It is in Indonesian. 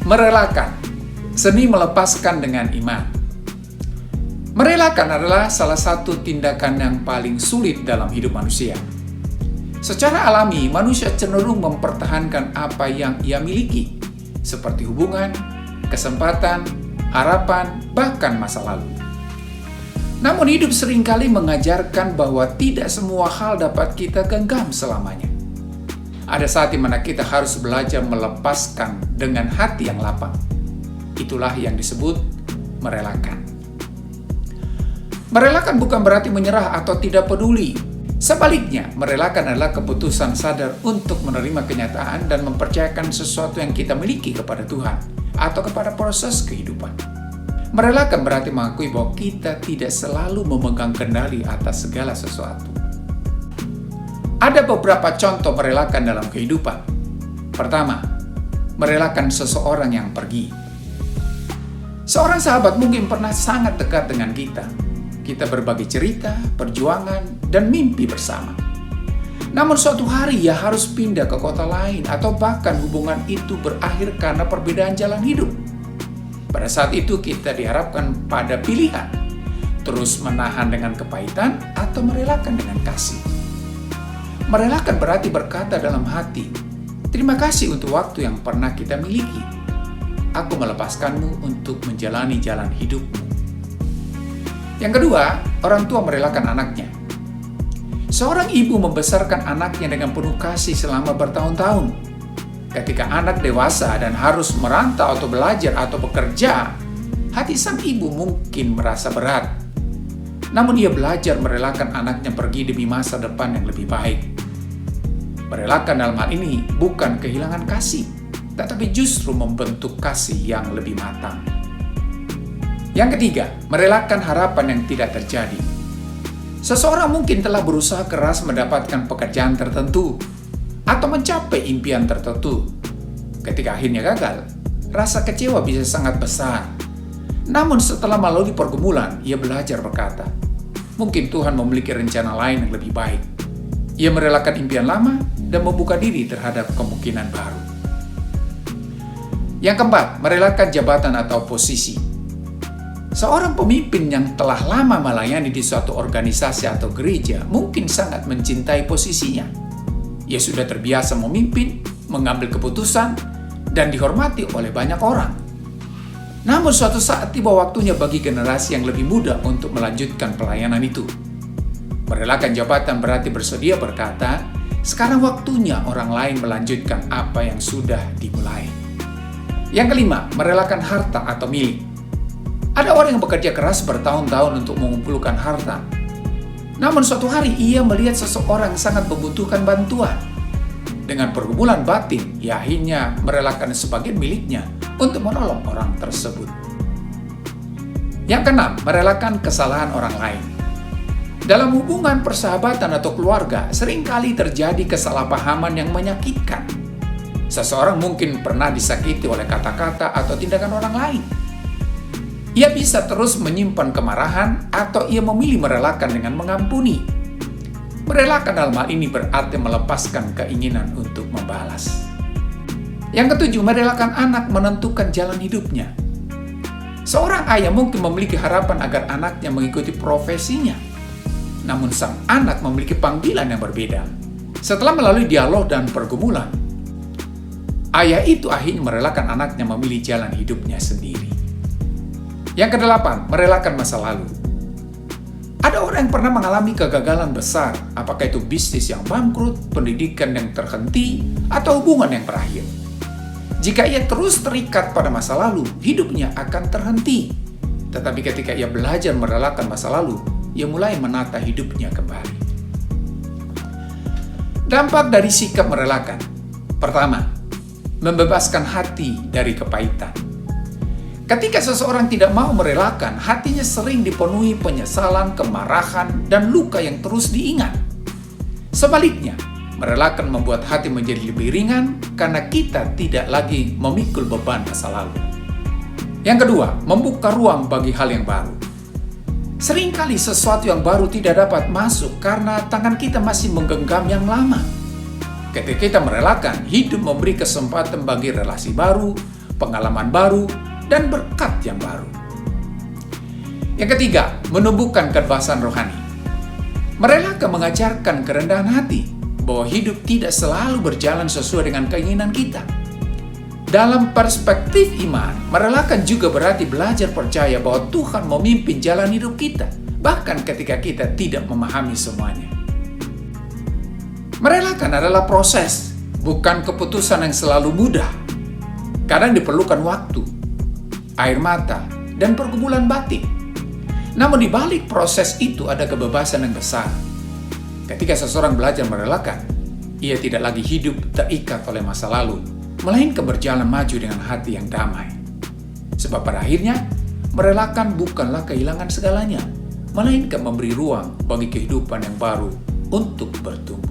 Merelakan, seni melepaskan dengan iman. Merelakan adalah salah satu tindakan yang paling sulit dalam hidup manusia. Secara alami, manusia cenderung mempertahankan apa yang ia miliki, seperti hubungan, kesempatan, harapan, bahkan masa lalu. Namun hidup seringkali mengajarkan bahwa tidak semua hal dapat kita genggam selamanya. Ada saat di mana kita harus belajar melepaskan dengan hati yang lapang. Itulah yang disebut merelakan. Merelakan bukan berarti menyerah atau tidak peduli. Sebaliknya, merelakan adalah keputusan sadar untuk menerima kenyataan dan mempercayakan sesuatu yang kita miliki kepada Tuhan atau kepada proses kehidupan. Merelakan berarti mengakui bahwa kita tidak selalu memegang kendali atas segala sesuatu. Ada beberapa contoh merelakan dalam kehidupan. Pertama, merelakan seseorang yang pergi. Seorang sahabat mungkin pernah sangat dekat dengan kita. Kita berbagi cerita, perjuangan, dan mimpi bersama. Namun suatu hari ia harus pindah ke kota lain atau bahkan hubungan itu berakhir karena perbedaan jalan hidup. Pada saat itu kita diharapkan pada pilihan, terus menahan dengan kepahitan atau merelakan dengan kasih. Merelakan berarti berkata dalam hati, terima kasih untuk waktu yang pernah kita miliki. Aku melepaskanmu untuk menjalani jalan hidupmu. Yang kedua, orang tua merelakan anaknya. Seorang ibu membesarkan anaknya dengan penuh kasih selama bertahun-tahun. Ketika anak dewasa dan harus merantau atau belajar atau bekerja, hati sang ibu mungkin merasa berat. Namun ia belajar merelakan anaknya pergi demi masa depan yang lebih baik. Merelakan dalam hal ini bukan kehilangan kasih, tetapi justru membentuk kasih yang lebih matang. Yang ketiga, merelakan harapan yang tidak terjadi. Seseorang mungkin telah berusaha keras mendapatkan pekerjaan tertentu atau mencapai impian tertentu. Ketika akhirnya gagal, rasa kecewa bisa sangat besar. Namun setelah melalui pergumulan, ia belajar berkata, mungkin Tuhan memiliki rencana lain yang lebih baik. Ia merelakan impian lama dan membuka diri terhadap kemungkinan baru. Yang keempat, merelakan jabatan atau posisi. Seorang pemimpin yang telah lama melayani di suatu organisasi atau gereja mungkin sangat mencintai posisinya. Ia sudah terbiasa memimpin, mengambil keputusan, dan dihormati oleh banyak orang. Namun suatu saat tiba waktunya bagi generasi yang lebih muda untuk melanjutkan pelayanan itu. Merelakan jabatan berarti bersedia berkata, sekarang waktunya orang lain melanjutkan apa yang sudah dimulai. Yang kelima, merelakan harta atau milik. Ada orang yang bekerja keras bertahun-tahun untuk mengumpulkan harta. Namun suatu hari ia melihat seseorang sangat membutuhkan bantuan. Dengan pergumulan batin, ia akhirnya merelakan sebagian miliknya untuk menolong orang tersebut. Yang keenam, merelakan kesalahan orang lain. Dalam hubungan persahabatan atau keluarga, seringkali terjadi kesalahpahaman yang menyakitkan. Seseorang mungkin pernah disakiti oleh kata-kata atau tindakan orang lain. Ia bisa terus menyimpan kemarahan atau ia memilih merelakan dengan mengampuni. Merelakan dalam hal ini berarti melepaskan keinginan untuk membalas. Yang ketujuh, merelakan anak menentukan jalan hidupnya. Seorang ayah mungkin memiliki harapan agar anaknya mengikuti profesinya. Namun sang anak memiliki panggilan yang berbeda. Setelah melalui dialog dan pergumulan, ayah itu akhirnya merelakan anaknya memilih jalan hidupnya sendiri. Yang kedelapan, merelakan masa lalu. Ada orang yang pernah mengalami kegagalan besar, apakah itu bisnis yang bangkrut, pendidikan yang terhenti, atau hubungan yang berakhir. Jika ia terus terikat pada masa lalu, hidupnya akan terhenti. Tetapi ketika ia belajar merelakan masa lalu, ia mulai menata hidupnya kembali. Dampak dari sikap merelakan. Pertama, membebaskan hati dari kepahitan. Ketika seseorang tidak mau merelakan, hatinya sering dipenuhi penyesalan, kemarahan, dan luka yang terus diingat. Sebaliknya, merelakan membuat hati menjadi lebih ringan karena kita tidak lagi memikul beban masa lalu. Yang kedua, membuka ruang bagi hal yang baru. Seringkali sesuatu yang baru tidak dapat masuk karena tangan kita masih menggenggam yang lama. Ketika kita merelakan, hidup memberi kesempatan bagi relasi baru, pengalaman baru, dan berkat yang baru. Yang ketiga, menumbuhkan kebebasan rohani. Merelakan mengajarkan kerendahan hati, bahwa hidup tidak selalu berjalan sesuai dengan keinginan kita. Dalam perspektif iman, merelakan juga berarti belajar percaya bahwa Tuhan memimpin jalan hidup kita, bahkan ketika kita tidak memahami semuanya. Merelakan adalah proses, bukan keputusan yang selalu mudah. Kadang diperlukan waktu, air mata, dan pergumulan batin. Namun di balik proses itu ada kebebasan yang besar. Ketika seseorang belajar merelakan, ia tidak lagi hidup terikat oleh masa lalu, melainkan berjalan maju dengan hati yang damai. Sebab pada akhirnya, merelakan bukanlah kehilangan segalanya, melainkan memberi ruang bagi kehidupan yang baru untuk bertumbuh.